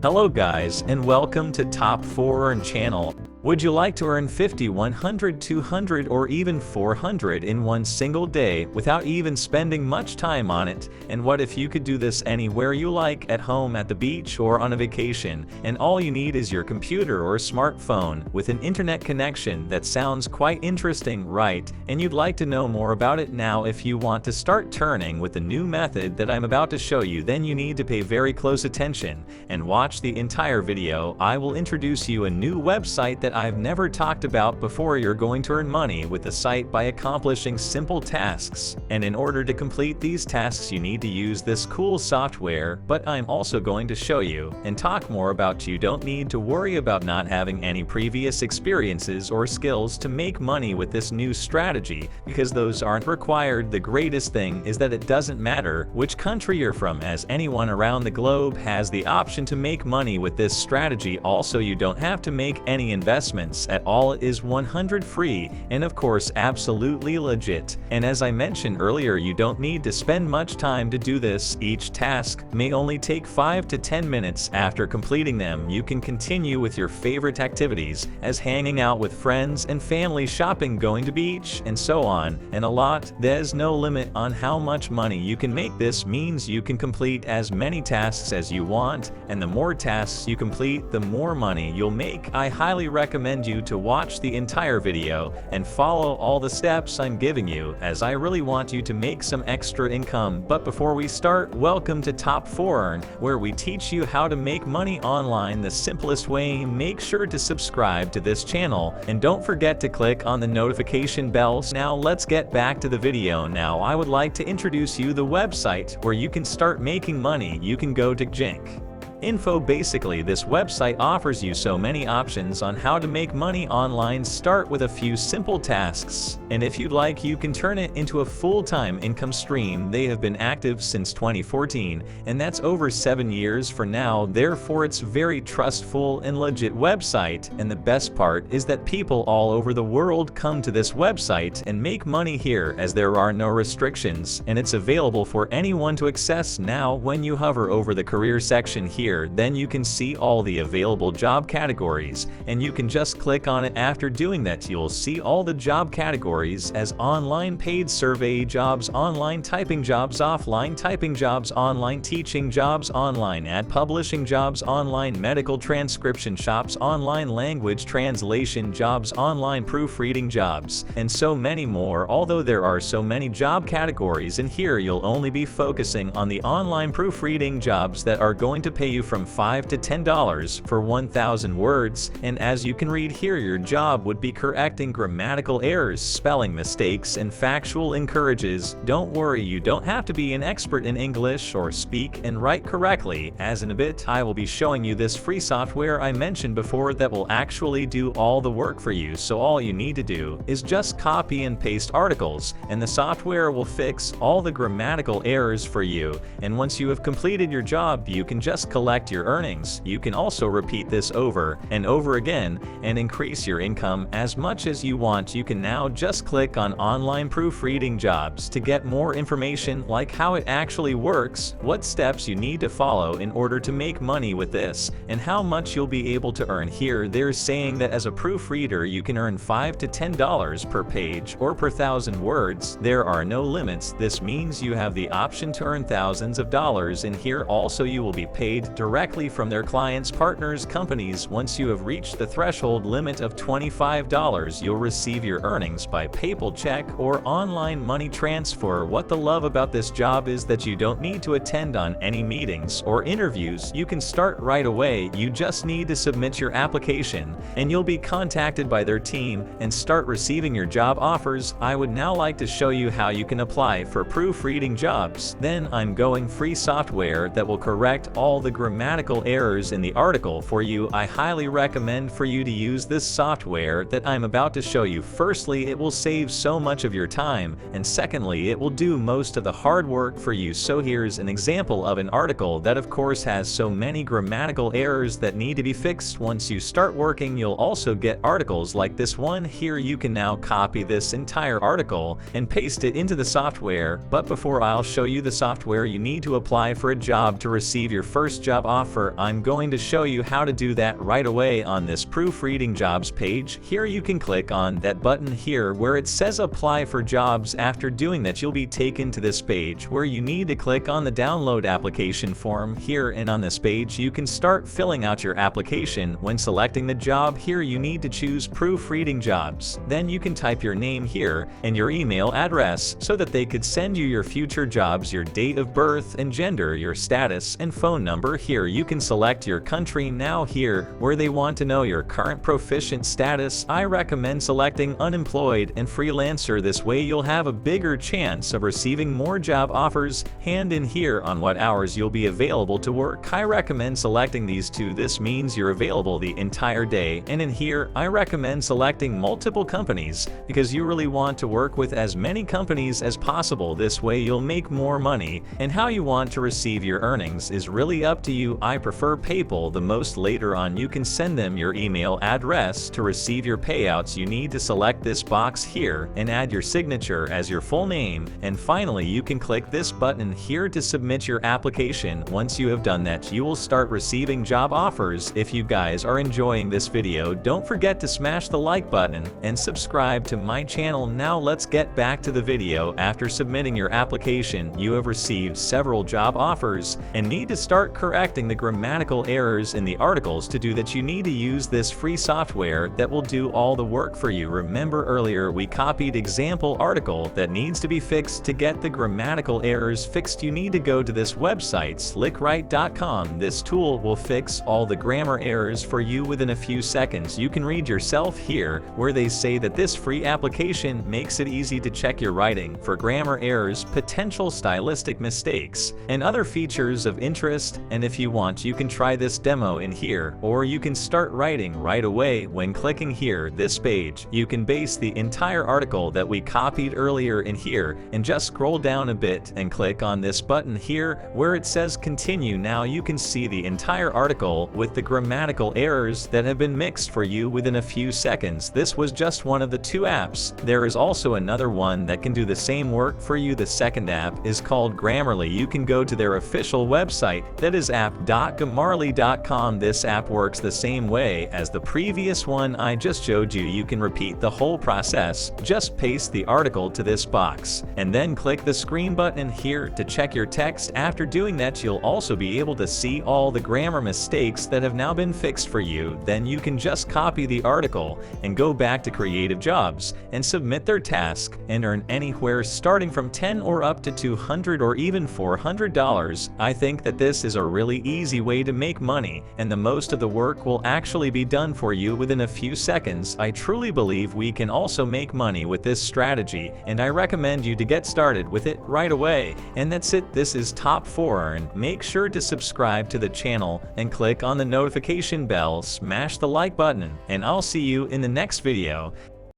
Hello guys, and welcome to Top 4 Earn channel. Would you like to earn 50, 100, 200 or even 400 in one single day without even spending much time on it? And what if you could do this anywhere you like, at home, at the beach, or on a vacation, and all you need is your computer or smartphone with an internet connection? That sounds quite interesting, right? And you'd like to know more about it now. If you want to start turning with the new method that I'm about to show you, then you need to pay very close attention and watch the entire video. I will introduce you a new website that I've never talked about before. You're going to earn money with the site by accomplishing simple tasks, and in order to complete these tasks you need to use this cool software. But I'm also going to show you and talk more about. You don't need to worry about not having any previous experiences or skills to make money with this new strategy, because those aren't required. The greatest thing is that it doesn't matter which country you're from, as anyone around the globe has the option to make money with this strategy. Also, you don't have to make any investments at all. It is 100% free and of course absolutely legit. And as I mentioned earlier, you don't need to spend much time to do this. Each task may only take 5 to 10 minutes. After completing them, you can continue with your favorite activities, as hanging out with friends and family, shopping, going to beach, and so on, and a lot. There's no limit on how much money you can make. This means you can complete as many tasks as you want, and the more tasks you complete, the more money you'll make. I highly recommend you to watch the entire video and follow all the steps I'm giving you, as I really want you to make some extra income. But before we start, welcome to Top 4 Earn, where we teach you how to make money online the simplest way. Make sure to subscribe to this channel and don't forget to click on the notification bell. Now let's get back to the video. Now I would like to introduce you the website where you can start making money. You can go to Jink Info. Basically, this website offers you so many options on how to make money online. Start with a few simple tasks, and if you'd like, you can turn it into a full-time income stream. They have been active since 2014, and that's over 7 years for now. Therefore, it's very trustful and legit website. And the best part is that people all over the world come to this website and make money here, as there are no restrictions, and it's available for anyone to access. Now, when you hover over the career section here, then you can see all the available job categories, and you can just click on it. After doing that, you'll see all the job categories as online paid survey jobs, online typing jobs, offline typing jobs, online teaching jobs, online ad publishing jobs, online medical transcription shops, online language translation jobs, online proofreading jobs, and so many more. Although there are so many job categories in here, you'll only be focusing on the online proofreading jobs that are going to pay you from $5 to $10 for 1,000 words. And as you can read here, your job would be correcting grammatical errors, spelling mistakes, and factual incorrections. Don't worry, you don't have to be an expert in English or speak and write correctly, as in a bit I will be showing you this free software I mentioned before that will actually do all the work for you. So all you need to do is just copy and paste articles, and the software will fix all the grammatical errors for you. And once you have completed your job, you can just collect your earnings. You can also repeat this over and over again and increase your income as much as you want. You can now just click on online proofreading jobs to get more information, like how it actually works, what steps you need to follow in order to make money with this, and how much you'll be able to earn. Here they're saying that as a proofreader you can earn $5 to $10 per page or per 1,000 words. There are no limits. This means you have the option to earn thousands of dollars in here. Also, you will be paid directly from their clients, partners, companies. Once you have reached the threshold limit of $25, you'll receive your earnings by PayPal check or online money transfer. What the love about this job is that you don't need to attend on any meetings or interviews. You can start right away. You just need to submit your application and you'll be contacted by their team and start receiving your job offers. I would now like to show you how you can apply for proofreading jobs. Then I'm going free software that will correct all the grammatical errors in the article for you. I highly recommend for you to use this software that I'm about to show you. Firstly, it will save so much of your time, and secondly, it will do most of the hard work for you. So here's an example of an article that of course has so many grammatical errors that need to be fixed. Once you start working, you'll also get articles like this one here. You can now copy this entire article and paste it into the software. But before I'll show you the software, you need to apply for a job. To receive your first job job offer, I'm going to show you how to do that right away on this proofreading jobs page. Here you can click on that button here where it says apply for jobs. After doing that, you'll be taken to this page where you need to click on the download application form here, and on this page you can start filling out your application. When selecting the job here, you need to choose proofreading jobs. Then you can type your name here and your email address so that they could send you your future jobs, your date of birth and gender, your status and phone number. Here you can select your country. Now here where they want to know your current proficient status, I recommend selecting unemployed and freelancer. This way you'll have a bigger chance of receiving more job offers. And in here on what hours you'll be available to work, I recommend selecting these two. This means you're available the entire day. And in here I recommend selecting multiple companies because you really want to work with as many companies as possible. This way you'll make more money, and how you want to receive your earnings is really up to you. I prefer PayPal the most. Later on you can send them your email address to receive your payouts. You need to select this box here and add your signature as your full name, and finally you can click this button here to submit your application. Once you have done that, you will start receiving job offers. If you guys are enjoying this video, don't forget to smash the like button and subscribe to my channel. Now let's get back to the video. After submitting your application, you have received several job offers and need to start correcting the grammatical errors in the articles. To do that, you need to use this free software that will do all the work for you. Remember earlier we copied example article that needs to be fixed. To get the grammatical errors fixed, you need to go to this website slickright.com. This tool will fix all the grammar errors for you within a few seconds. You can read yourself here where they say that this free application makes it easy to check your writing for grammar errors, potential stylistic mistakes, and other features of interest. And if you want, you can try this demo in here, or you can start writing right away. When clicking here this page, you can base the entire article that we copied earlier in here, and just scroll down a bit and click on this button here where it says continue. Now you can see the entire article with the grammatical errors that have been mixed for you within a few seconds. This was just one of the two apps. There is also another one that can do the same work for you. The second app is called Grammarly. You can go to their official website, that is app.grammarly.com. This app works the same way as the previous one I just showed you. You can repeat the whole process. Just paste the article to this box and then click the screen button here to check your text. After doing that, you'll also be able to see all the grammar mistakes that have now been fixed for you. Then you can just copy the article and go back to Creative Jobs and submit their task and earn anywhere starting from $10 or up to $200 or even $400. I think that this is a really easy way to make money, and the most of the work will actually be done for you within a few seconds. I truly believe we can also make money with this strategy, and I recommend you to get started with it right away. And that's it. This is Top 4 Earn. Make sure to subscribe to the channel and click on the notification bell, smash the like button, and I'll see you in the next video.